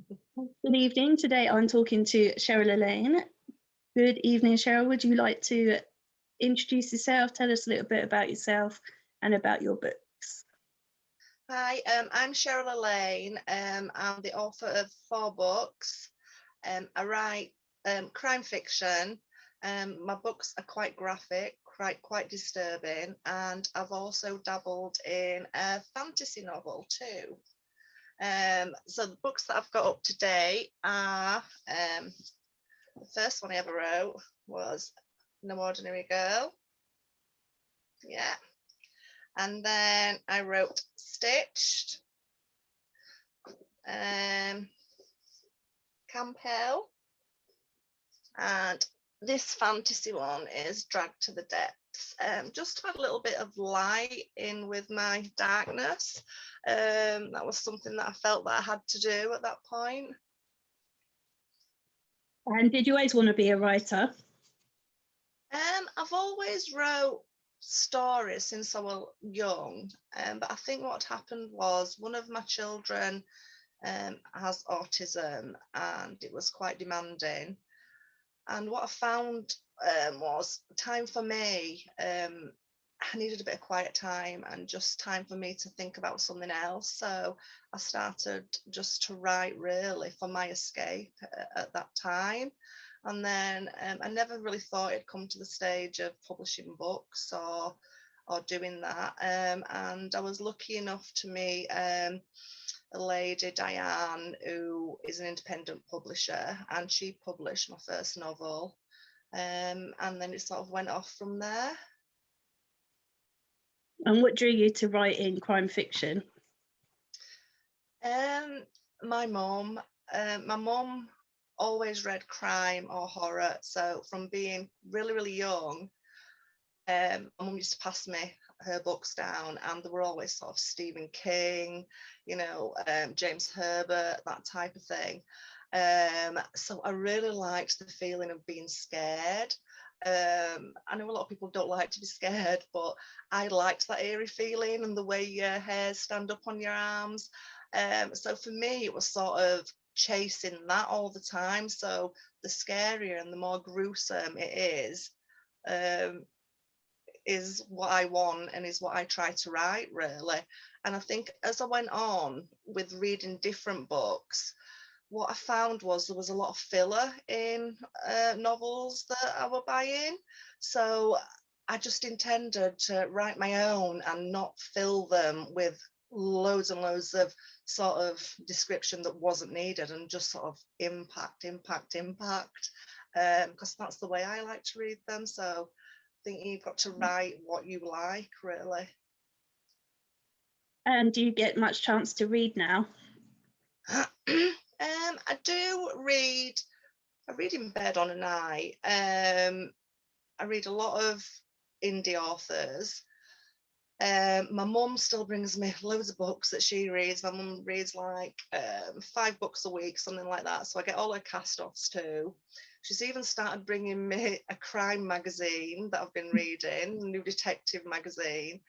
Good evening. Today I'm talking to Cheryl Elaine. Good evening, Cheryl. Would you like to introduce yourself? Tell us a little bit about yourself and about your books. Hi, I'm Cheryl Elaine. I'm the author of 4 books. I write crime fiction. My books are quite graphic, quite disturbing, and I've also dabbled in a fantasy novel too. So the books that I've got up to date are the first one I ever wrote was No Ordinary Girl. Yeah. And then I wrote Stitched, Camp Hill, and this fantasy one is Dragged to the Depths. Just to add a little bit of light in with my darkness. That was something that I felt that I had to do at that point. And did you always want to be a writer? I've always wrote stories since I was young, but I think what happened was one of my children has autism and it was quite demanding. And what I found was time for me. I needed a bit of quiet time and just time for me to think about something else. So I started just to write really for my escape at that time. And then I never really thought it'd come to the stage of publishing books or doing that. And I was lucky enough to meet a lady, Diane, who is an independent publisher, and she published my first novel. And then it sort of went off from there. And what drew you to write in crime fiction? My mum. My mum always read crime or horror. So from being really, really young, my mum used to pass me her books down, and they were always sort of Stephen King, James Herbert, that type of thing. So I really liked the feeling of being scared. I know a lot of people don't like to be scared, but I liked that eerie feeling and the way your hairs stand up on your arms. So for me, it was sort of chasing that all the time. So the scarier and the more gruesome it is what I want and is what I try to write, really. And I think as I went on with reading different books, what I found was there was a lot of filler in novels that I were buying. So I just intended to write my own and not fill them with loads and loads of sort of description that wasn't needed, and just sort of impact, because that's the way I like to read them. So I think you've got to write what you like, really. And do you get much chance to read now? I do read. I read in bed on a night. I read a lot of indie authors. My mum still brings me loads of books that she reads. My mum reads like 5 books a week, something like that. So I get all her cast-offs too. She's even started bringing me a crime magazine that I've been reading, a new detective magazine.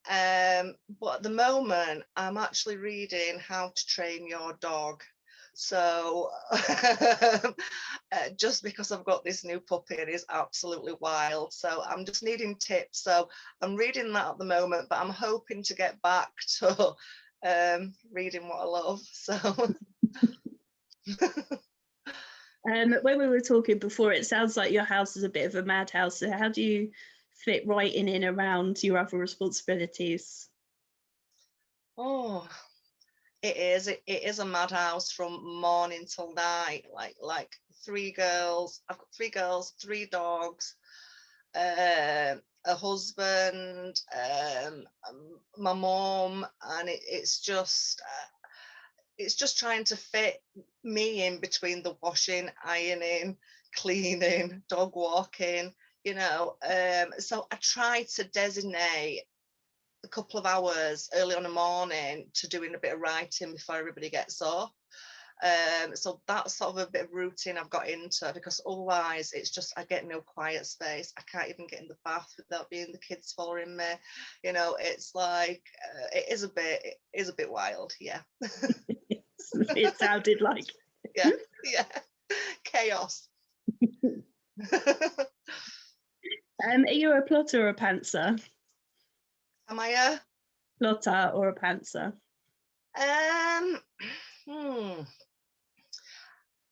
But at the moment, I'm actually reading How to Train Your Dog. So just because I've got this new puppy, it is absolutely wild. So I'm just needing tips. So I'm reading that at the moment, but I'm hoping to get back to reading what I love. So when we were talking before, it sounds like your house is a bit of a madhouse. So how do you fit writing in around your other responsibilities? oh, it is a madhouse from morning till night. Like 3 girls. I've got 3 girls, 3 dogs, a husband, my mom, and it's just trying to fit me in between the washing, ironing, cleaning, dog walking. So I try to designate a couple of hours early on the morning to doing a bit of writing before everybody gets up. So that's sort of a bit of routine I've got into, because otherwise it's just I get no quiet space. I can't even get in the bath without being the kids following me. It's like it is a bit wild, yeah. It sounded like. Yeah, yeah. Chaos. Are you a plotter or a pantser? Am I a Plotter or a pantser? hmm,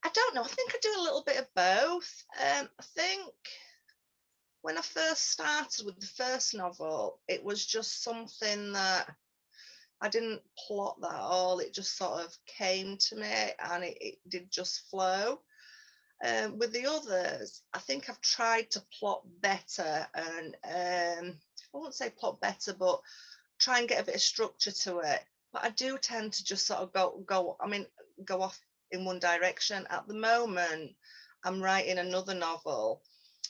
I don't know. I think I do a little bit of both. I think when I first started with the first novel, it was just something that I didn't plot that at all. It just sort of came to me, and it did just flow. With the others, I think I've tried to plot better, and I won't say plot better, but try and get a bit of structure to it. But I do tend to just sort of go off in one direction. At the moment, I'm writing another novel,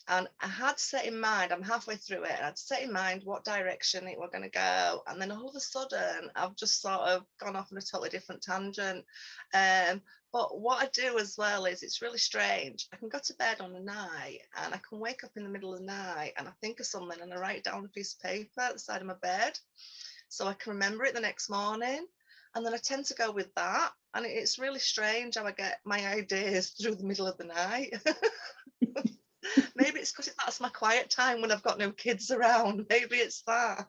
and I had set in mind, I'm halfway through it, and I'd set in mind what direction it were going to go. And then all of a sudden, I've just sort of gone off on a totally different tangent. But what I do as well is, it's really strange. I can go to bed on a night and I can wake up in the middle of the night and I think of something and I write it down on a piece of paper at the side of my bed so I can remember it the next morning. And then I tend to go with that. And it's really strange how I get my ideas through the middle of the night. Maybe it's because that's my quiet time when I've got no kids around. Maybe it's that.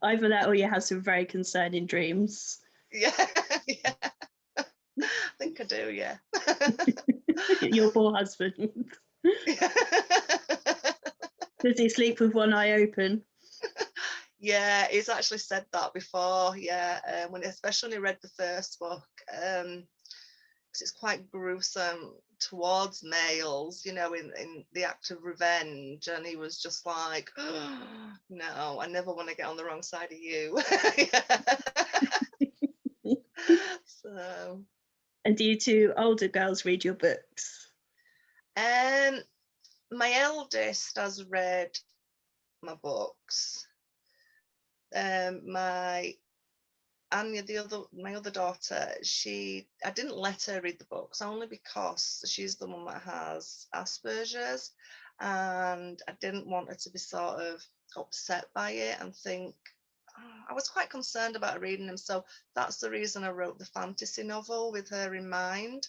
Either that or you have some very concerning dreams. Yeah, yeah. I think I do, yeah. Your poor husband. Does he sleep with one eye open? Yeah, he's actually said that before. Yeah, especially when he read the first book, because it's quite gruesome towards males, in the act of revenge, and he was just like, oh, no, I never want to get on the wrong side of you. So, And do you two older girls read your books? my eldest has read my books. My Anya, my other daughter, I didn't let her read the books only because she's the one that has Asperger's, and I didn't want her to be sort of upset by it and think, I was quite concerned about her reading them. So that's the reason I wrote the fantasy novel with her in mind,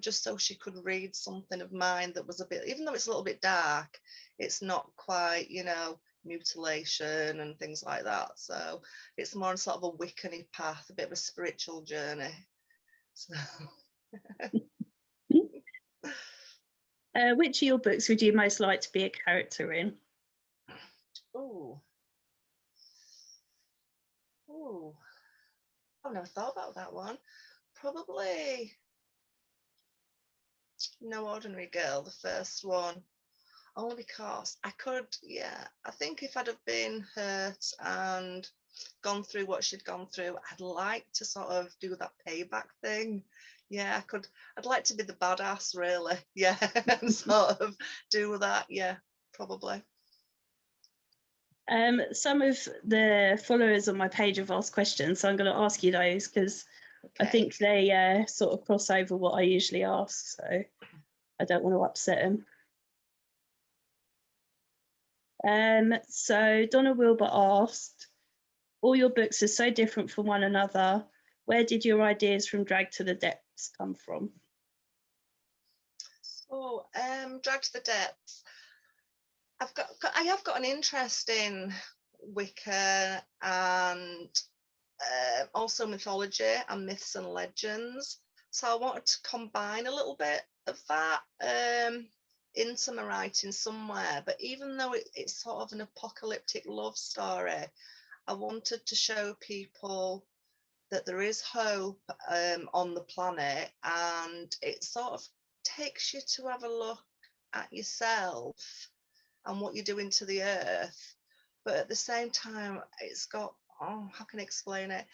just so she could read something of mine that was a bit, even though it's a little bit dark, it's not quite, mutilation and things like that. So it's more on sort of a Wiccan path, a bit of a spiritual journey. So. Which of your books would you most like to be a character in? Oh, I've never thought about that one. Probably No Ordinary Girl, the first one. Only because I think if I'd have been hurt and gone through what she'd gone through, I'd like to sort of do that payback thing. Yeah, I'd like to be the badass, really. Yeah, and sort of do that. Yeah, probably. Some of the followers on my page have asked questions, so I'm going to ask you those because I think they sort of cross over what I usually ask, so I don't want to upset them. So Donna Wilbur asked, all your books are so different from one another. Where did your ideas from Drag to the Depths come from? Oh, Drag to the Depths. I have got an interest in Wicca and also mythology and myths and legends. So I wanted to combine a little bit of that into my writing somewhere. But even though it's sort of an apocalyptic love story, I wanted to show people that there is hope on the planet, and it sort of takes you to have a look at yourself and what you're doing to the earth. But at the same time, it's got, how can I explain it?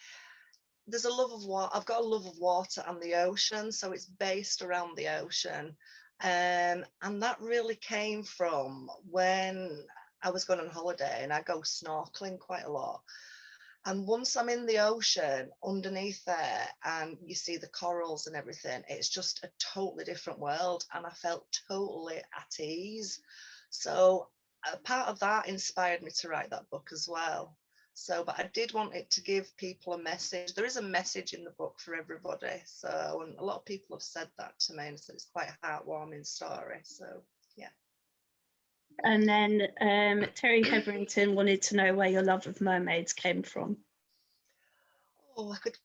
There's a love of water. I've got a love of water and the ocean, so it's based around the ocean. And that really came from when I was going on holiday, and I go snorkeling quite a lot. And once I'm in the ocean underneath there and you see the corals and everything, it's just a totally different world. And I felt totally at ease. So a part of that inspired me to write that book as well. So, but I did want it to give people a message. There is a message in the book for everybody. So, and a lot of people have said that to me, and said it's quite a heartwarming story. So, yeah. And then Terry Hetherington wanted to know where your love of mermaids came from. Oh, I could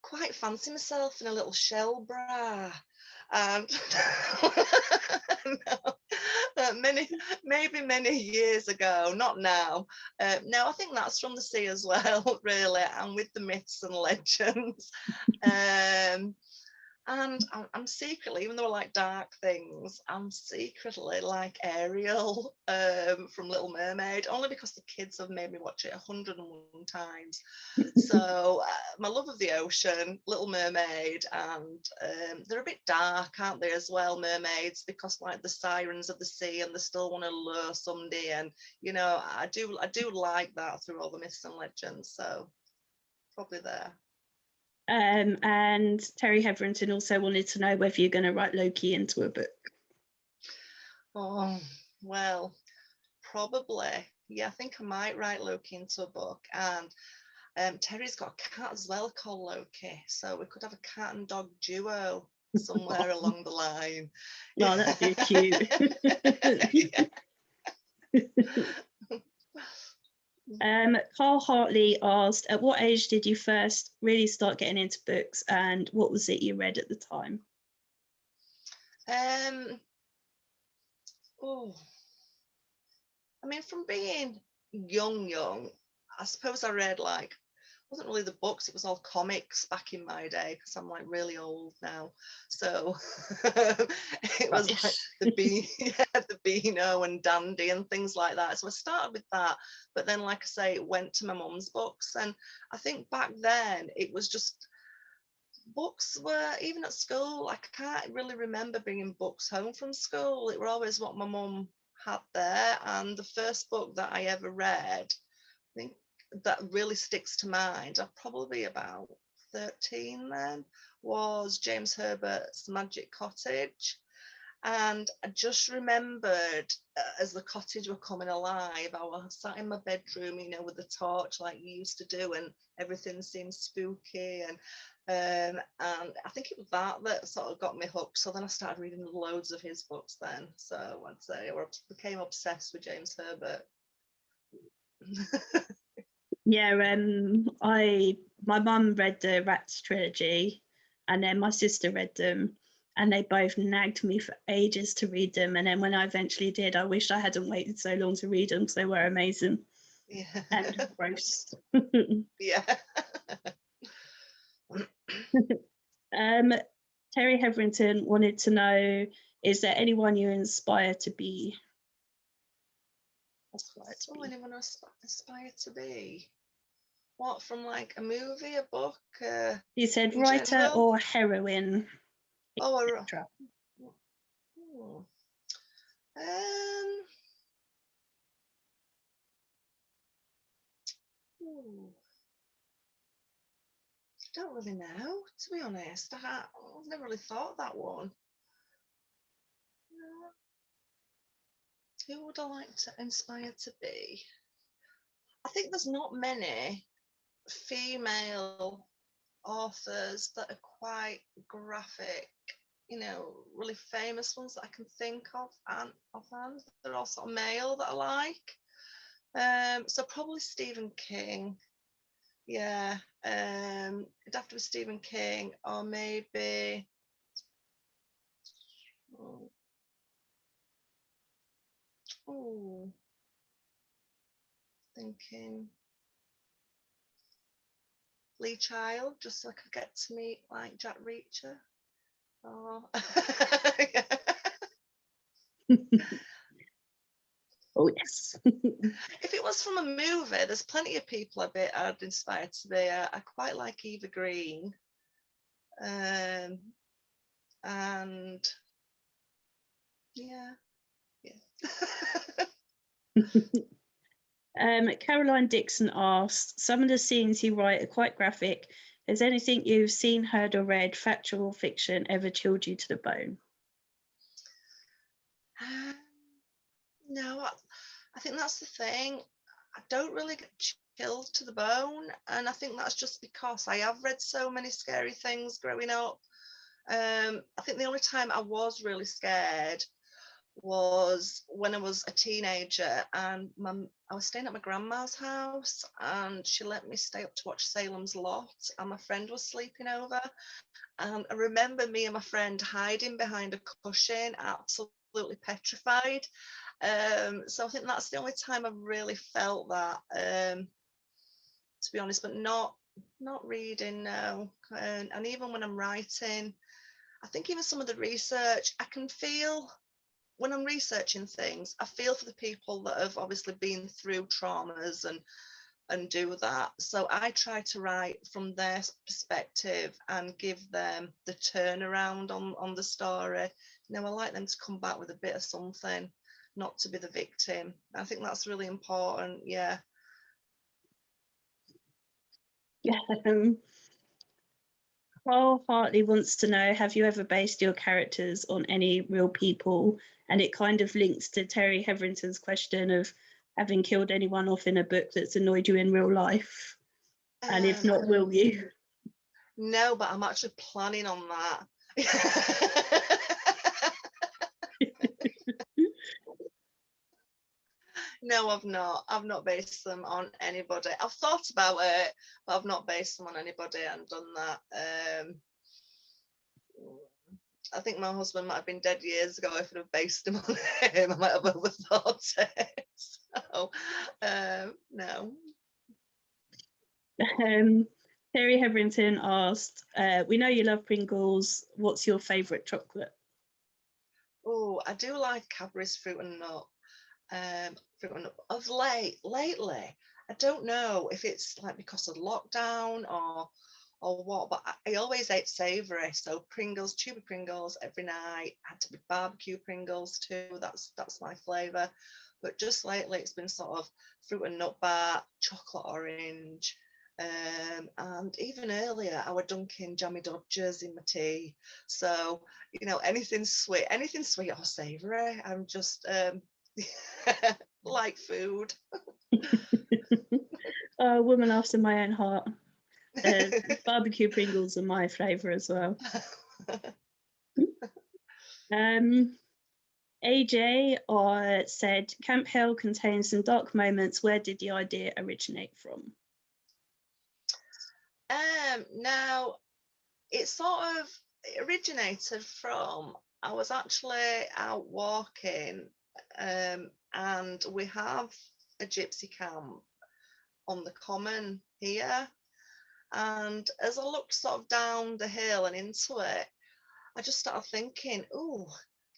quite fancy myself in a little shell bra. And no, many years ago, not now. No, I think that's from the sea as well, really, and with the myths and legends. And I'm secretly, even though I like dark things, I'm secretly like Ariel from Little Mermaid, only because the kids have made me watch it 101 times. So my love of the ocean, Little Mermaid, and they're a bit dark, aren't they, as well, mermaids, because like the sirens of the sea, and they still want to lure somebody, and you know, I do like that through all the myths and legends. So probably there. And Terry Hetherington also wanted to know whether you're going to write Loki into a book. Oh, well, probably. Yeah, I think I might write Loki into a book. And Terry's got a cat as well called Loki. So we could have a cat and dog duo somewhere along the line. Oh, that'd be cute. Carl Hartley asked, at what age did you first really start getting into books, and what was it you read at the time? Oh, I mean, from being young, I suppose I read like, wasn't really the books, it was all comics back in my day, because I'm like really old now. So it was like the Beano and Dandy and things like that. So I started with that, but then, like I say, it went to my mum's books. And I think back then it was just, books were, even at school, I can't really remember bringing books home from school. It were always what my mum had there. And the first book that I ever read, I think, that really sticks to mind, I'm probably about 13 then, was James Herbert's Magic Cottage. And I just remembered as the cottage were coming alive, I was sat in my bedroom, you know, with the torch like you used to do, and everything seemed spooky. And I think it was that sort of got me hooked. So then I started reading loads of his books then. So I'd say I became obsessed with James Herbert. Yeah, my mum read the Rats trilogy, and then my sister read them, and they both nagged me for ages to read them. And then when I eventually did, I wished I hadn't waited so long to read them, because they were amazing. Yeah. And gross. Yeah. Terry Hetherington wanted to know, is there anyone you inspire to be? Anyone I aspire to be? What, from like a movie, a book? He said in writer general? or heroine. Oh, etc. I don't really know, to be honest. I've never really thought that one. Who would I like to inspire to be? I think there's not many female authors that are quite graphic, you know, really famous ones that I can think of, and offhand. They're all sort of male that I like. So probably Stephen King. Yeah. It'd have to be Stephen King, or maybe thinking Lee Child, just so I could get to meet like Jack Reacher. Oh, yeah. Oh yes. If it was from a movie, there's plenty of people I'd inspired to be. I quite like Eva Green, and yeah. Caroline Dixon asked, some of the scenes you write are quite graphic. Has anything you've seen, heard, or read, factual or fiction, ever chilled you to the bone? No, I think that's the thing. I don't really get chilled to the bone. And I think that's just because I have read so many scary things growing up. I think the only time I was really scared was when I was a teenager, and I was staying at my grandma's house, and she let me stay up to watch Salem's Lot, and my friend was sleeping over. And I remember me and my friend hiding behind a cushion, absolutely petrified. So I think that's the only time I've really felt that, to be honest, but not reading, no. And even when I'm writing, I think even some of the research, I can feel when I'm researching things, I feel for the people that have obviously been through traumas and do that. So I try to write from their perspective and give them the turnaround on the story. You know, I like them to come back with a bit of something, not to be the victim. I think that's really important. Yeah. Yeah. Carl Hartley wants to know, have you ever based your characters on any real people? And it kind of links to Terry Hetherington's question of having killed anyone off in a book that's annoyed you in real life. And if not, will you? No, but I'm actually planning on that. No, I've not. I've not based them on anybody. I've thought about it, but I've not based them on anybody and done that. I think my husband might have been dead years ago if I'd have based him on him. I might have overthought it. So, no. Terry Hetherington asked, we know you love Pringles. What's your favourite chocolate? Oh, I do like Cadbury's fruit and nut. Fruit and nut. Of lately, I don't know if it's like because of lockdown or what, but I always ate savoury. So Pringles, tube of Pringles every night. Had to be barbecue Pringles too. That's my flavour. But just lately, it's been sort of fruit and nut bar, chocolate orange. And even earlier, I were dunking Jammy Dodgers in my tea. So, you know, anything sweet or savoury. I'm just like food. A woman after my own heart. Barbecue Pringles are my flavour as well. AJ said, Camp Hell contains some dark moments. Where did the idea originate from? Now, it originated from, I was actually out walking, and we have a gypsy camp on the common here. And as I looked sort of down the hill and into it, I just started thinking, oh,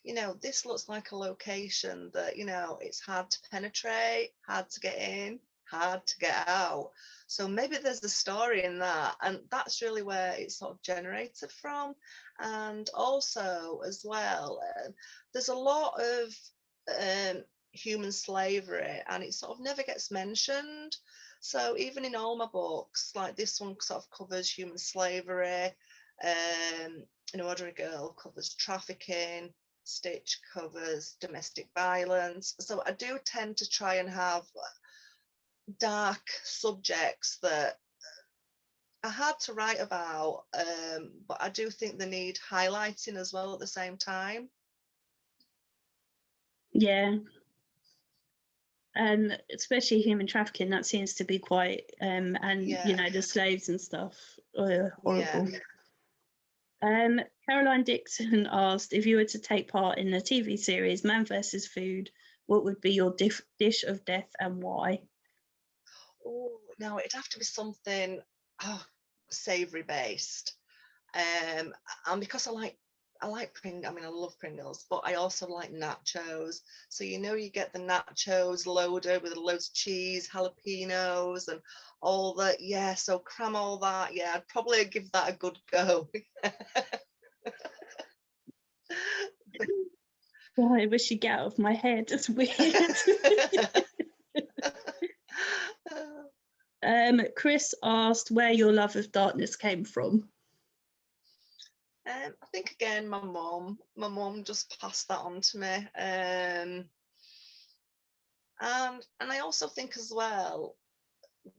you know, this looks like a location that, you know, it's hard to penetrate, hard to get in, hard to get out. So maybe there's a story in that. And that's really where it sort of generated from. And also, as well, there's a lot of human slavery, and it sort of never gets mentioned. So even in all my books, like this one sort of covers human slavery, An Ordinary Girl covers trafficking, Stitch covers domestic violence. So I do tend to try and have dark subjects that are hard to write about, but I do think they need highlighting as well at the same time. Yeah. Especially human trafficking, that seems to be quite, and Yeah. you know, the slaves and stuff, horrible. Yeah. Caroline Dixon asked, if you were to take part in the TV series Man vs. Food, what would be your dish of death and why? Oh, no, it'd have to be something savoury based. And because I like Pringles. I mean, I love Pringles, but I also like nachos. So, you know, you get the nachos loaded with loads of cheese, jalapenos, and all that. Yeah, so cram all that. Yeah, I'd probably give that a good go. Oh, I wish you'd get out of my head. It's weird. Chris asked where your love of darkness came from. I think again, my mum just passed that on to me, and I also think as well,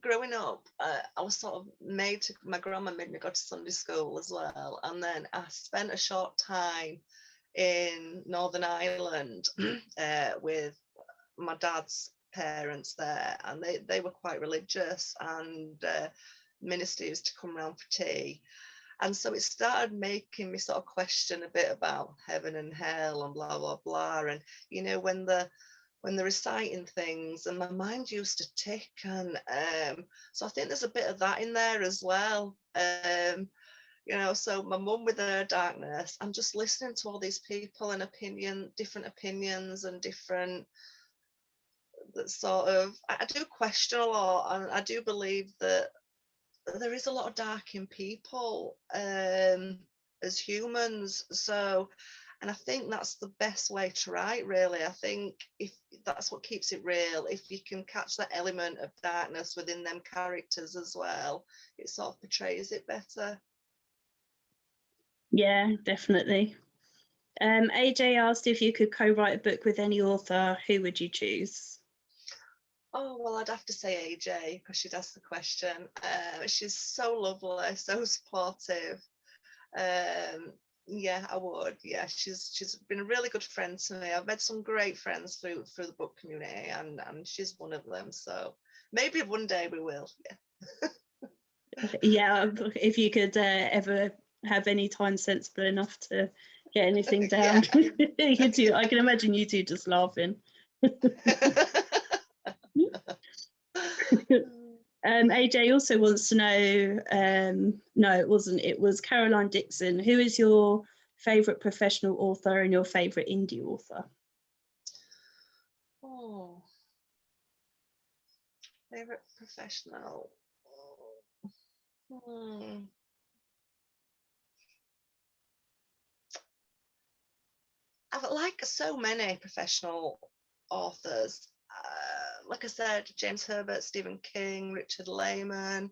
growing up, I was sort of my grandma made me go to Sunday school as well. And then I spent a short time in Northern Ireland with my dad's parents there, and they were quite religious, and minister used to come round for tea. And so it started making me sort of question a bit about heaven and hell and blah, blah, blah. And, when they're reciting things, and my mind used to tick. And so I think there's a bit of that in there as well. So my mum with her darkness, I'm just listening to all these people and different opinions and different that sort of, I do question a lot, and I do believe that there is a lot of dark in people as humans. So, and I think that's the best way to write, really. I think if that's what keeps it real, if you can catch that element of darkness within them characters as well, it sort of portrays it better. Yeah, definitely. AJ asked if you could co-write a book with any author, who would you choose? Oh, well, I'd have to say AJ, because she'd asked the question. She's so lovely, so supportive. Yeah, I would. Yeah, she's been a really good friend to me. I've met some great friends through the book community, and she's one of them. So maybe one day we will. Yeah. Yeah, if you could ever have any time sensible enough to get anything down, you two. I can imagine you two just laughing. AJ also wants to know, no, it wasn't. It was Caroline Dixon. Who is your favourite professional author and your favourite indie author? Oh, favourite professional. I've like so many professional authors. Like I said, James Herbert, Stephen King, Richard Lehman,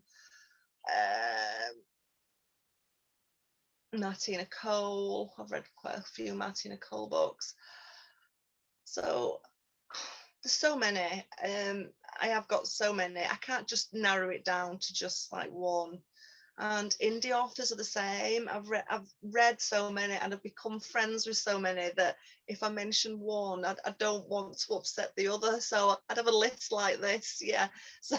Martina Cole. I've read quite a few Martina Cole books. So there's so many. I have got so many. I can't just narrow it down to just like one. And indie authors are the same. I've read so many, and I've become friends with so many that if I mention one, I don't want to upset the other. So I'd have a list like this. Yeah. So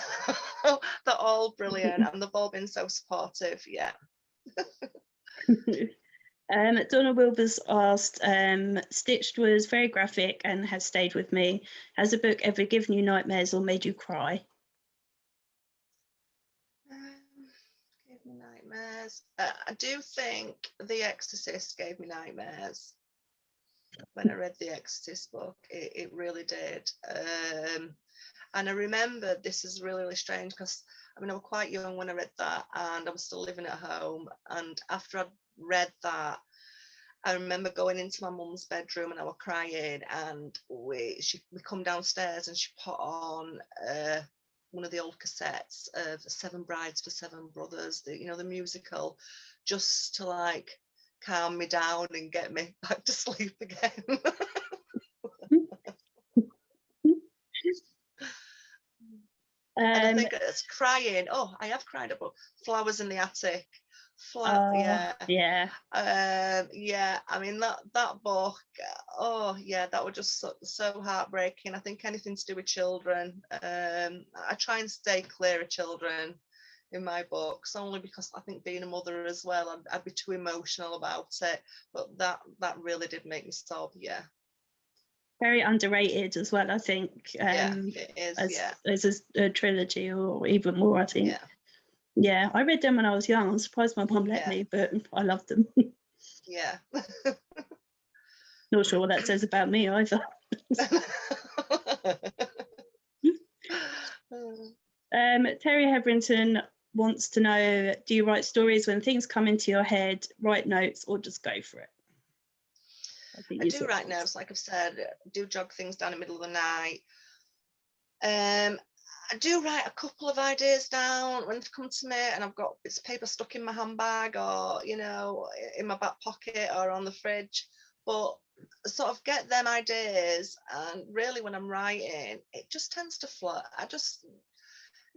they're all brilliant, and they've all been so supportive. Yeah. Donna Wilbers asked, Stitched was very graphic and has stayed with me. Has the book ever given you nightmares or made you cry? Gave me nightmares. I do think The Exorcist gave me nightmares. When I read the Exorcist book, it really did. And I remember, this is really, really strange, because I was quite young when I read that, and I was still living at home. And after I'd read that, I remember going into my mum's bedroom, and I was crying, and we come downstairs, and she put on one of the old cassettes of Seven Brides for Seven Brothers, the musical, just to like calm me down and get me back to sleep again. And I think it's crying. Oh, I have cried about Flowers in the Attic. Yeah. Yeah. I mean, that book. Oh, yeah, that was just so heartbreaking. I think anything to do with children. I try and stay clear of children in my books, only because I think, being a mother as well, I'd be too emotional about it. But that really did make me sob. Yeah. Very underrated as well, I think. Yeah, it is. As a trilogy, or even more, I think. Yeah, I read them when I was young. I'm surprised my mum let me, but I loved them. Yeah. Not sure what that says about me either. Terry Hebrington wants to know, do you write stories when things come into your head, write notes, or just go for it? I do write notes, like I've said. I do jog things down in the middle of the night. I do write a couple of ideas down when they've come to me, and I've got bits of paper stuck in my handbag, or in my back pocket or on the fridge. But sort of get them ideas, and really when I'm writing, it just tends to flow.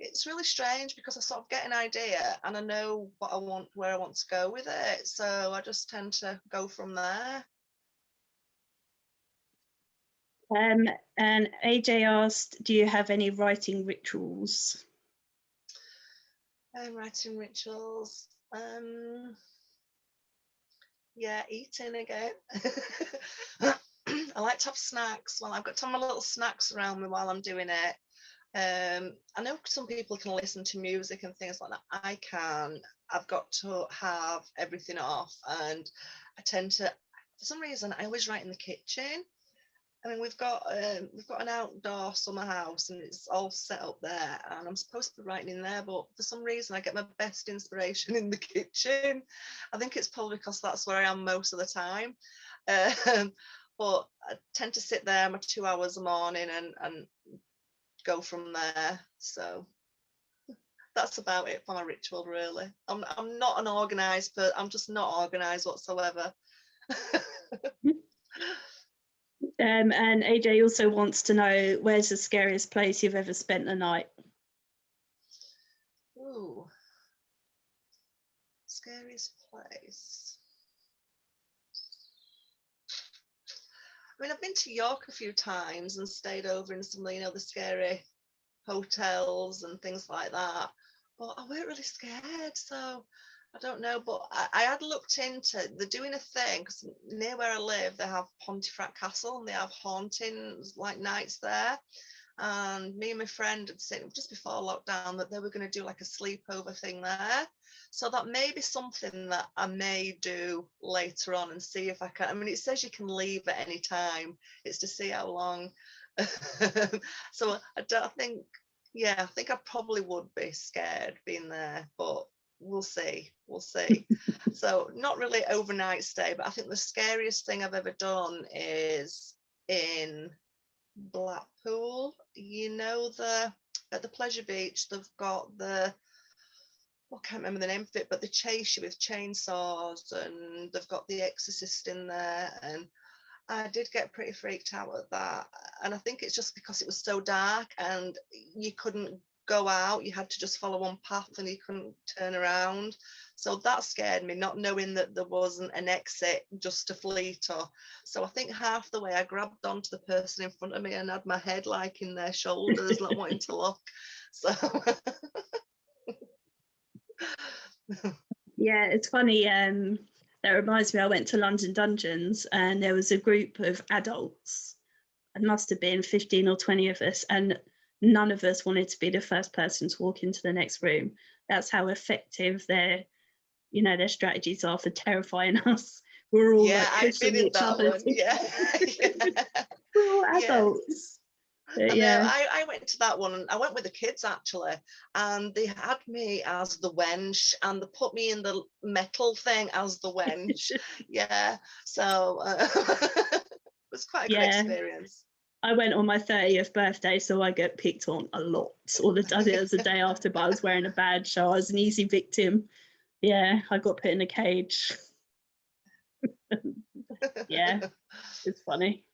it's really strange because I sort of get an idea and I know what I want, where I want to go with it. So I just tend to go from there. And AJ asked, do you have any writing rituals? Writing rituals. Yeah, eating again. I like to have snacks. Well, I've got to have my little snacks around me while I'm doing it. I know some people can listen to music and things like that. I can. I've got to have everything off, and I tend to, for some reason, I always write in the kitchen. I mean, we've got an outdoor summer house, and it's all set up there, and I'm supposed to be writing in there, but for some reason, I get my best inspiration in the kitchen. I think it's probably because that's where I am most of the time. But I tend to sit there my 2 hours a morning and go from there. So that's about it for my ritual, really. I'm not an organised, but I'm just not organised whatsoever. And AJ also wants to know, where's the scariest place you've ever spent the night? Ooh, scariest place. I mean, I've been to York a few times and stayed over in some of the scary hotels and things like that. But I weren't really scared, so I don't know. But I had looked into, they're doing a thing, because near where I live, they have Pontefract Castle and they have hauntings like nights there. And me and my friend had said just before lockdown that they were going to do like a sleepover thing there. So that may be something that I may do later on and see if I can. I mean, it says you can leave at any time. It's to see how long. So I think, yeah, I think I probably would be scared being there, but we'll see. We'll see. So not really overnight stay, but I think the scariest thing I've ever done is in Blackpool. At the pleasure beach, they've got I can't remember the name of it, but they chase you with chainsaws, and they've got the Exorcist in there, and I did get pretty freaked out at that. And I think it's just because it was so dark and you couldn't go out, you had to just follow one path and you couldn't turn around. So that scared me, not knowing that there wasn't an exit just to flee to. So I think half the way I grabbed onto the person in front of me and had my head like in their shoulders, not wanting to look. So Yeah, it's funny. That reminds me, I went to London Dungeons and there was a group of adults. It must have been 15 or 20 of us, and none of us wanted to be the first person to walk into the next room. That's how effective their strategies are for terrifying us. We're all yeah, like I've been pushing in each that other. one. Yeah. Yeah. We're all Yeah. adults. But I know, yeah. I went to that one, and I went with the kids actually, and they had me as the wench, and they put me in the metal thing as the wench. Yeah, so it was quite a good Yeah. experience. I went on my 30th birthday, so I get picked on a lot. All the time. It was the day after, but I was wearing a badge, so I was an easy victim. Yeah, I got put in a cage. Yeah, it's funny.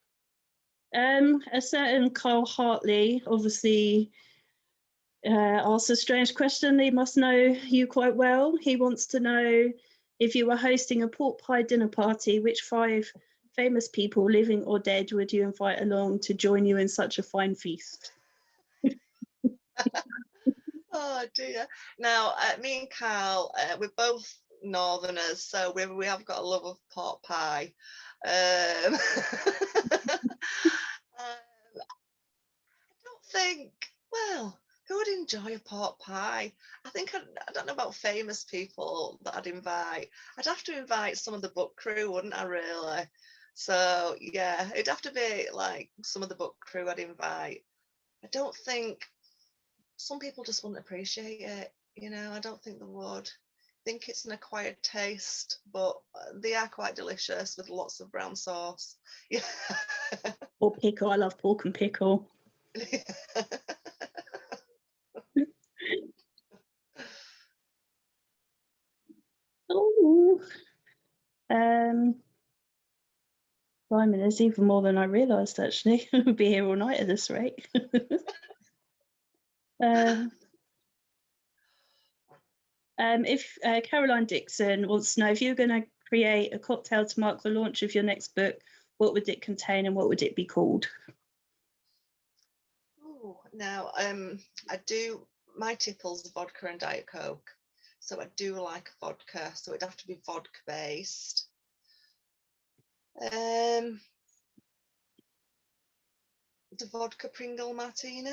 A certain Carl Hartley obviously asked a strange question. They must know you quite well. He wants to know, if you were hosting a pork pie dinner party, which 5 famous people, living or dead, would you invite along to join you in such a fine feast? Oh dear. Now, me and Carl, we're both Northerners, so we have got a love of pork pie. Um, I don't think, well, who would enjoy a pork pie? I don't know about famous people that I'd invite. I'd have to invite some of the book crew, wouldn't I, really? So, yeah, it'd have to be like some of the book crew I'd invite. I don't think, some people just wouldn't appreciate it. I don't think they would. I think it's an acquired taste, but they are quite delicious with lots of brown sauce. Yeah. Or pickle. I love pork and pickle. Oh, blimey, there's even more than I realised, actually. We'll be here all night at this rate. If Caroline Dixon wants to know, if you're going to create a cocktail to mark the launch of your next book, what would it contain and what would it be called? Now, I do, my tipples vodka and Diet Coke. So I do like vodka, so it'd have to be vodka based. The vodka Pringle Martini.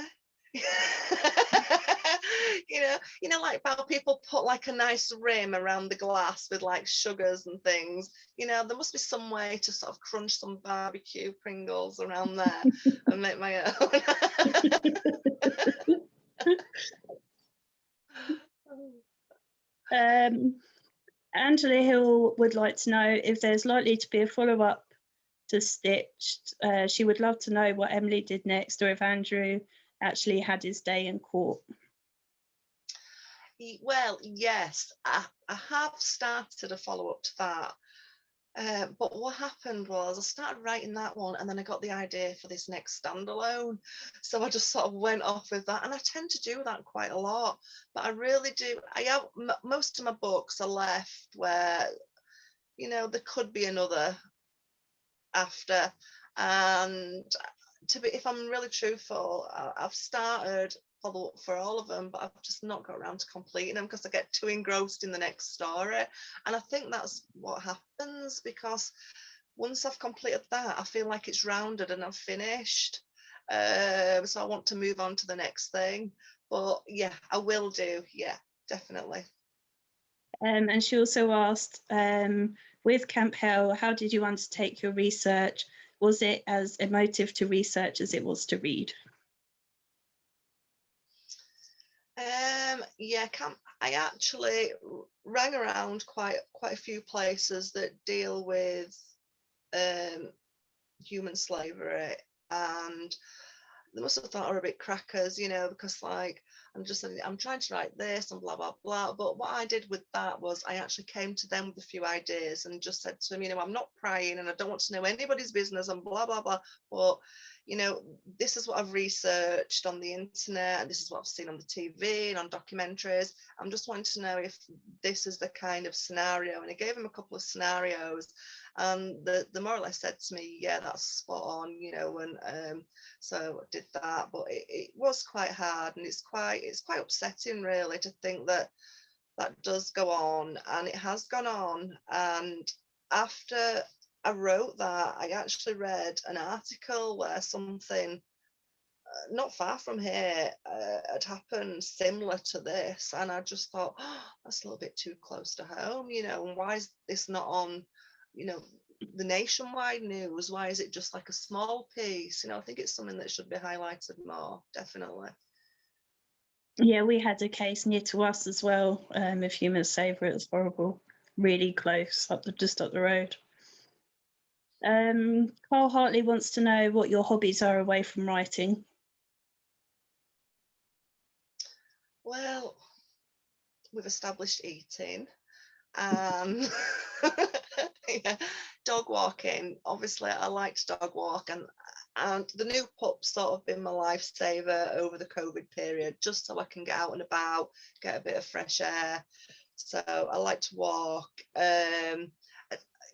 Like how people put like a nice rim around the glass with like sugars and things. There must be some way to sort of crunch some barbecue Pringles around there and make my own. Angela Hill would like to know if there's likely to be a follow-up to Stitched. She would love to know what Emily did next, or if Andrew actually had his day in court. Well, yes, I have started a follow-up to that. But what happened was I started writing that one and then I got the idea for this next standalone. So I just sort of went off with that. And I tend to do that quite a lot. But I really do. Most of my books are left where, there could be another after. And if I'm really truthful, I've started follow up for all of them, but I've just not got around to completing them because I get too engrossed in the next story. And I think that's what happens, because once I've completed that, I feel like it's rounded and I've finished. So I want to move on to the next thing. But yeah, I will do. Yeah, definitely. And she also asked, with Camp Hell, how did you undertake your research? Was it as emotive to research as it was to read? Yeah, I actually rang around quite a few places that deal with human slavery, and they must have thought I were a bit crackers, because like I'm trying to write this and blah blah blah. But what I did with that was I actually came to them with a few ideas and just said to them, I'm not prying and I don't want to know anybody's business and blah blah blah. But this is what I've researched on the internet, and this is what I've seen on the TV and on documentaries. I'm just wanting to know if this is the kind of scenario. And I gave them a couple of scenarios, and the more or less said to me, yeah, that's spot on, and so I did that. But it was quite hard, and it's quite upsetting really to think that does go on, and it has gone on. And after I wrote that, I actually read an article where something not far from here had happened similar to this, and I just thought, that's a little bit too close to home, and why is this not on, the nationwide news? Why is it just like a small piece? I think it's something that should be highlighted more, definitely. Yeah, we had a case near to us as well, of human slavery. It was horrible, really close, just up the road. Carl Hartley wants to know what your hobbies are away from writing. Well, we've established eating, and yeah, dog walking. Obviously, I like to dog walk, and the new pup's sort of been my lifesaver over the COVID period, just so I can get out and about, get a bit of fresh air. So I like to walk.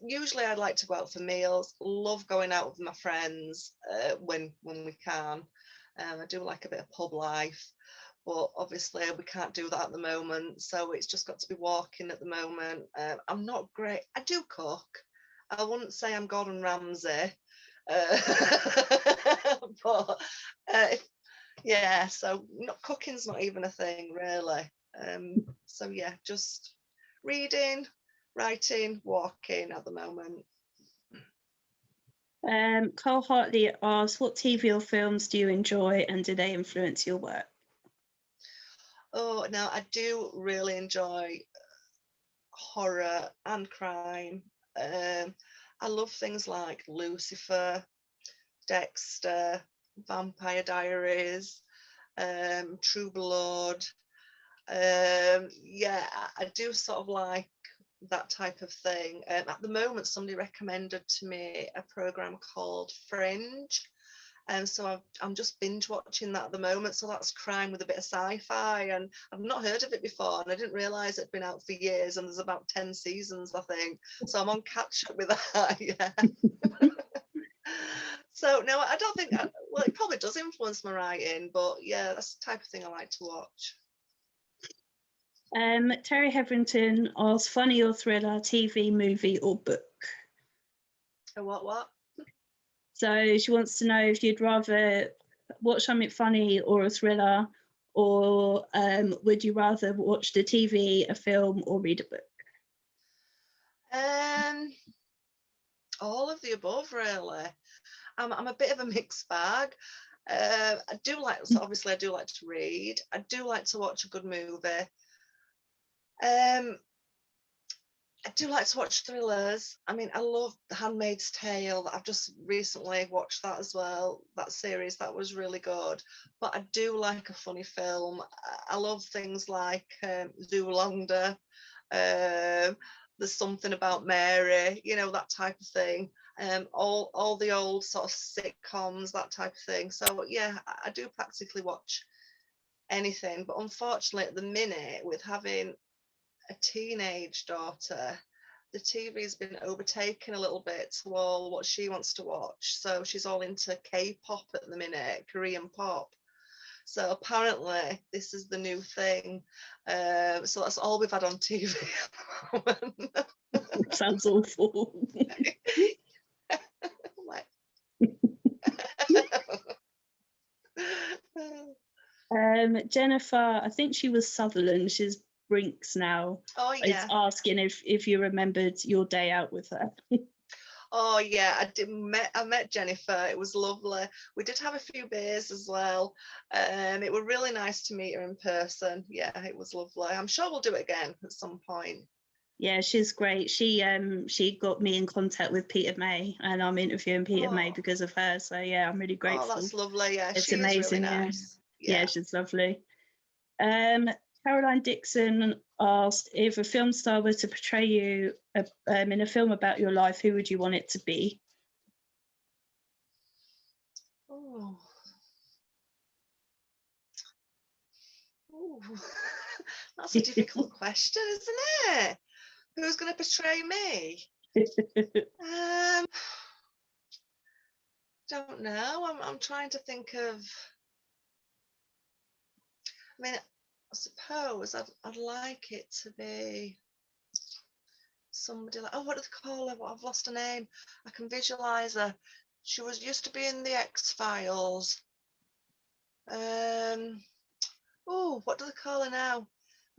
Usually I'd like to go out for meals. Love going out with my friends when we can. I do like a bit of pub life, but obviously we can't do that at the moment, so it's just got to be walking at the moment. I'm not great. I do cook. I wouldn't say I'm Gordon Ramsay, but yeah, so cooking's not even a thing really. So yeah, just reading, writing, walking at the moment. Carl Hartley asks, what TV or films do you enjoy and do they influence your work? Oh, now I do really enjoy horror and crime. I love things like Lucifer, Dexter, Vampire Diaries, True Blood. Yeah, I do sort of like that type of thing. At the moment, somebody recommended to me a program called Fringe, And so I'm just binge watching that at the moment. So that's crime with a bit of sci-fi, and I've not heard of it before, and I didn't realise it'd been out for years, and there's about 10 seasons, I think. So I'm on catch up with that. Yeah. So no, I don't think. Well, it probably does influence my writing, but yeah, that's the type of thing I like to watch. Terry Hetherington asks, funny or thriller, TV, movie, or book? What? So she wants to know if you'd rather watch something funny or a thriller, or would you rather watch the TV, a film, or read a book? All of the above, really. I'm a bit of a mixed bag. I do like, so obviously I do like to read. I do like to watch a good movie. I do like to watch thrillers. I mean, I love The Handmaid's Tale. I've just recently watched that as well. That series, that was really good. But I do like a funny film. I love things like Zoolander. There's Something About Mary, that type of thing. All the old sort of sitcoms, that type of thing. So yeah, I do practically watch anything. But unfortunately, at the minute, with having a teenage daughter, the TV's been overtaken a little bit to all what she wants to watch. So she's all into K-pop at the minute, Korean pop. So apparently this is the new thing. So that's all we've had on TV at the moment. Sounds awful. Jennifer, I think she was Sutherland. She's Brinks now. Oh Is yeah. asking if you remembered your day out with her. Oh yeah, I met Jennifer. It was lovely. We did have a few beers as well. It was really nice to meet her in person. Yeah, it was lovely. I'm sure we'll do it again at some point. Yeah, she's great. She got me in contact with Peter May, and I'm interviewing Peter May because of her. So yeah, I'm really grateful. Oh, that's lovely. Yeah, it's she amazing. Is really nice. Yeah, she's lovely. Caroline Dixon asked, if a film star were to portray you in a film about your life, who would you want it to be? Oh. That's a difficult question, isn't it? Who's going to portray me? Don't know. I'm trying to think of. I mean, I suppose I'd like it to be somebody like, what do they call her? I've lost her name. I can visualize her. She used to be in the X-Files. What do they call her now?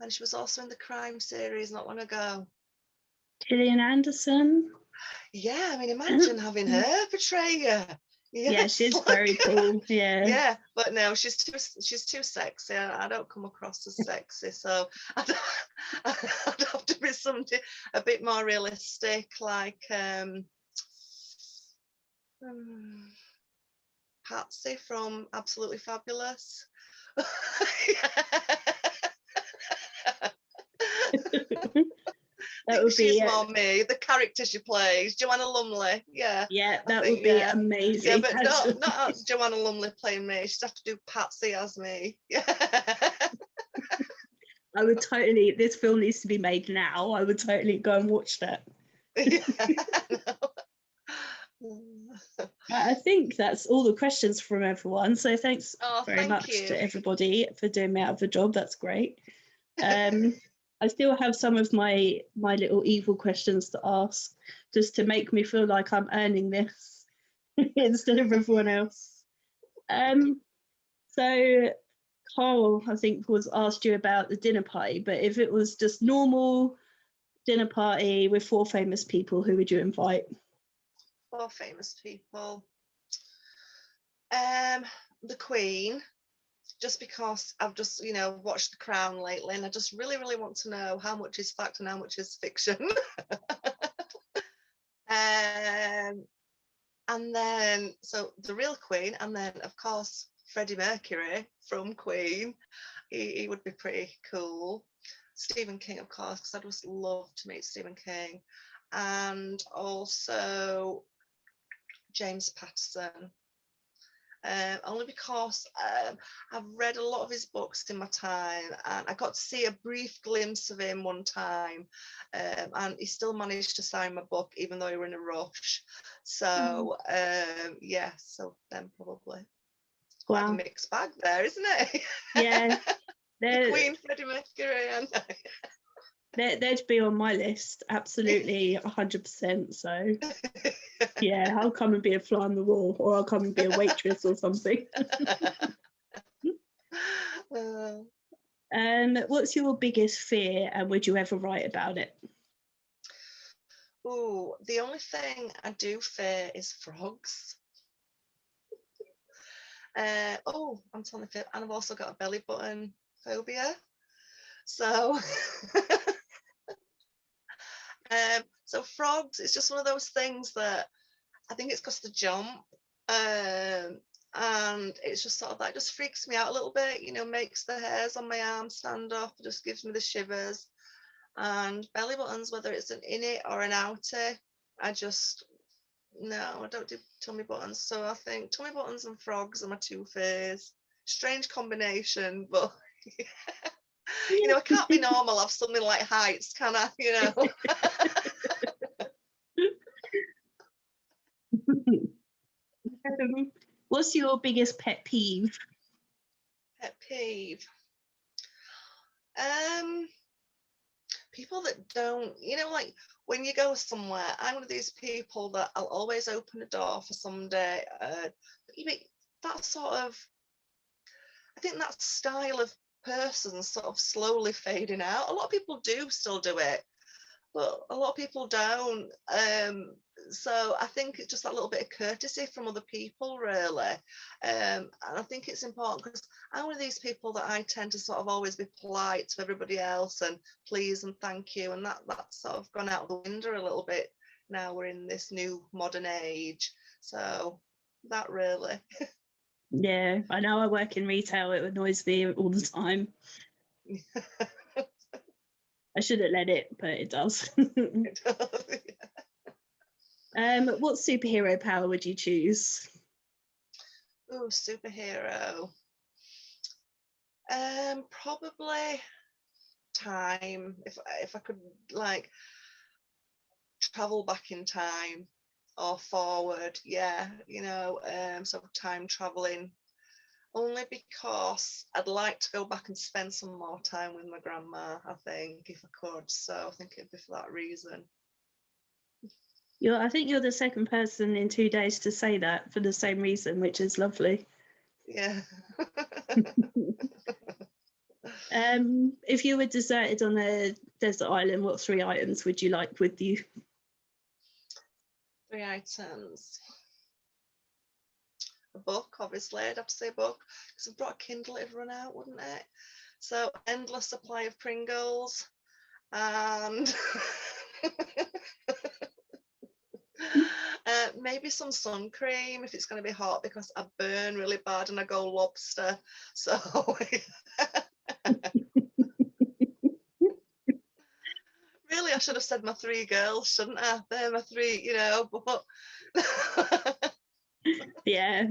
And she was also in the crime series not long ago. Gillian Anderson. Yeah, I mean, imagine having her portray you. Yeah, she's very cool. Yeah, but no, she's too sexy. I don't come across as sexy, so I'd have to be somebody a bit more realistic, like Patsy from Absolutely Fabulous. That would be more me. The character she plays, Joanna Lumley. Yeah, that would be amazing. Yeah, but not Joanna Lumley playing me. She'd have to do Patsy as me. Yeah. I would totally. This film needs to be made now. I would totally go and watch that. I think that's all the questions from everyone. So thanks very much to everybody for doing me out of the job. That's great. I still have some of my little evil questions to ask, just to make me feel like I'm earning this instead of everyone else. So Carl, I think, was asked you about the dinner party, but if it was just normal dinner party with 4 famous people, who would you invite? 4 famous people. The Queen. Just because I've just, watched The Crown lately, and I just really, really want to know how much is fact and how much is fiction. And then, so the real Queen, and then, of course, Freddie Mercury from Queen. He would be pretty cool. Stephen King, of course, because I'd just love to meet Stephen King. And also James Patterson. only because I've read a lot of his books in my time, and I got to see a brief glimpse of him one time, and he still managed to sign my book even though we were in a rush. So yeah, so then probably it's quite a Wow. mixed bag there, isn't it? Yeah. The Queen, Freddie Mercury, and They'd be on my list, absolutely 100%. So yeah, I'll come and be a fly on the wall, or I'll come and be a waitress or something. What's your biggest fear, and would you ever write about it? Oh, the only thing I do fear is frogs. I'm telling you, and I've also got a belly button phobia. So, so frogs, it's just one of those things that I think it's because the jump, and it's just sort of that just freaks me out a little bit. Makes the hairs on my arm stand up. It just gives me the shivers. And belly buttons, whether it's an innie or an outie, I don't do tummy buttons. So I think tummy buttons and frogs are my two fears. Strange combination, but I can't be normal, have something like heights, can I? What's your biggest pet peeve? Pet peeve. People that don't, like when you go somewhere, I'm one of these people that I'll always open a door for somebody. That sort of, I think that style of person sort of slowly fading out. A lot of people do still do it, but a lot of people don't. So I think it's just that little bit of courtesy from other people, really. And I think it's important because I'm one of these people that I tend to sort of always be polite to everybody else and please and thank you. And that's sort of gone out the window a little bit now we're in this new modern age. So that really. Yeah, I know I work in retail. It annoys me all the time. I shouldn't let it, but it does. It does, yeah. What superhero power would you choose? Ooh, superhero. Probably time. If I could like travel back in time or forward, yeah, so time traveling. Only because I'd like to go back and spend some more time with my grandma, I think, if I could. So I think it'd be for that reason. I think you're the second person in 2 days to say that for the same reason, which is lovely. Yeah. If you were deserted on a desert island, what 3 items would you like with you? 3 items. A book, obviously, I'd have to say a book, because I've brought a Kindle, it'd run out, wouldn't it? So endless supply of Pringles, and maybe some sun cream if it's going to be hot, because I burn really bad and I go lobster. So really, I should have said my 3 girls, shouldn't I? They're my 3, but Yeah.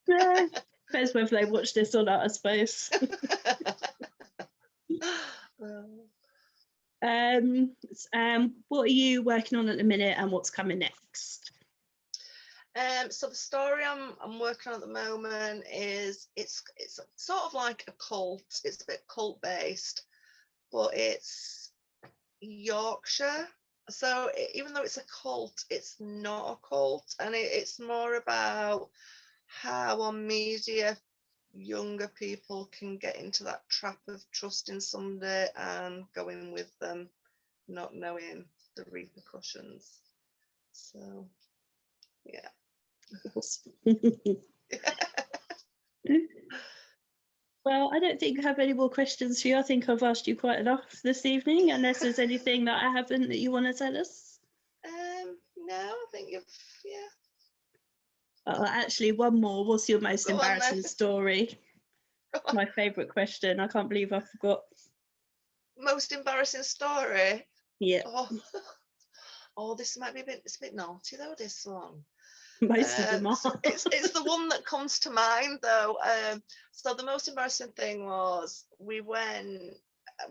Depends whether they watch this or not, I suppose. What are you working on at the minute, and what's coming next? So the story I'm working on at the moment is it's sort of like a cult. It's a bit cult based, but it's Yorkshire. So even though it's a cult, it's not a cult, and it's more about how on media younger people can get into that trap of trusting somebody and going with them, not knowing the repercussions. So yeah. Well, I don't think I have any more questions for you. I think I've asked you quite enough this evening, unless there's anything that I haven't that you want to tell us. No, I think yeah. Actually, one more. What's your most Go on, embarrassing story? My favourite question. I can't believe I forgot. Most embarrassing story? Yeah. Oh, this might be it's a bit naughty though, this one. Most of them are. It's the one that comes to mind though. So the most embarrassing thing was we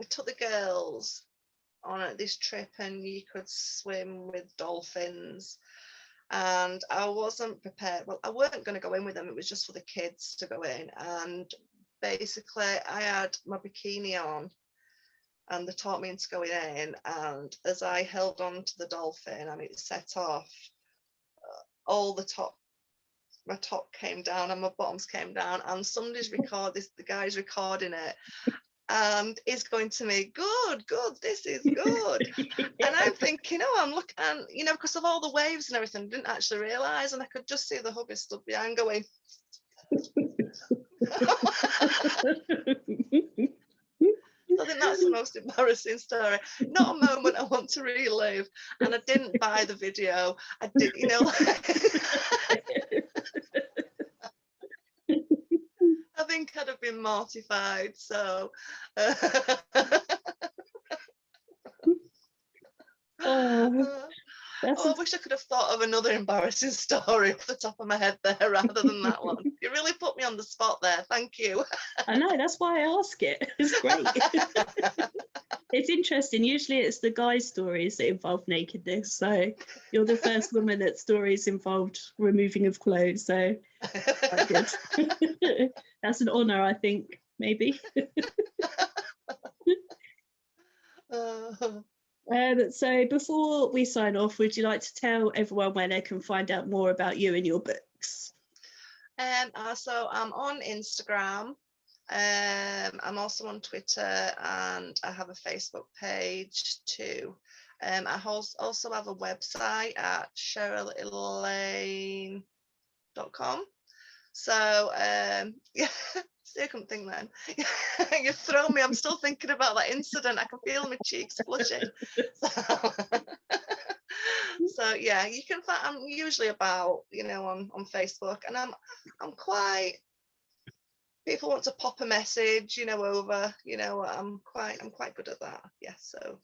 took the girls on this trip, and you could swim with dolphins. And I wasn't prepared. Well, I weren't going to go in with them. It was just for the kids to go in. And basically, I had my bikini on, and they taught me into going in. And as I held on to the dolphin and it set off, all my top came down and my bottoms came down. And somebody's the guy's recording it. And he's going to me, good, this is good. And I'm thinking, I'm looking, and because of all the waves and everything, I didn't actually realise, and I could just see the hubby stood behind going. I think that's the most embarrassing story. Not a moment I want to relive. And I didn't buy the video. I did, I think I'd have been mortified. So. I wish I could have thought of another embarrassing story off the top of my head there rather than that one. You really put me on the spot there. Thank you. I know, that's why I ask it. It's great. It's interesting. Usually it's the guys' stories that involve nakedness. So you're the first woman that stories involved removing of clothes. So quite good. That's an honour, I think, maybe. So before we sign off, would you like to tell everyone where they can find out more about you and your books? So I'm on Instagram. I'm also on Twitter, and I have a Facebook page too. I also have a website at CherylElaine.com. So yeah. See, I couldn't think then. You throw me. I'm still thinking about that incident. I can feel my cheeks flushing. So yeah, you can find. I'm usually about on Facebook, and I'm quite. People want to pop a message, over. I'm quite good at that. Yeah. So.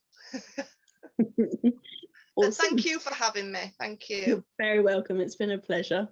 Awesome. Thank you for having me. Thank you. You're very welcome. It's been a pleasure.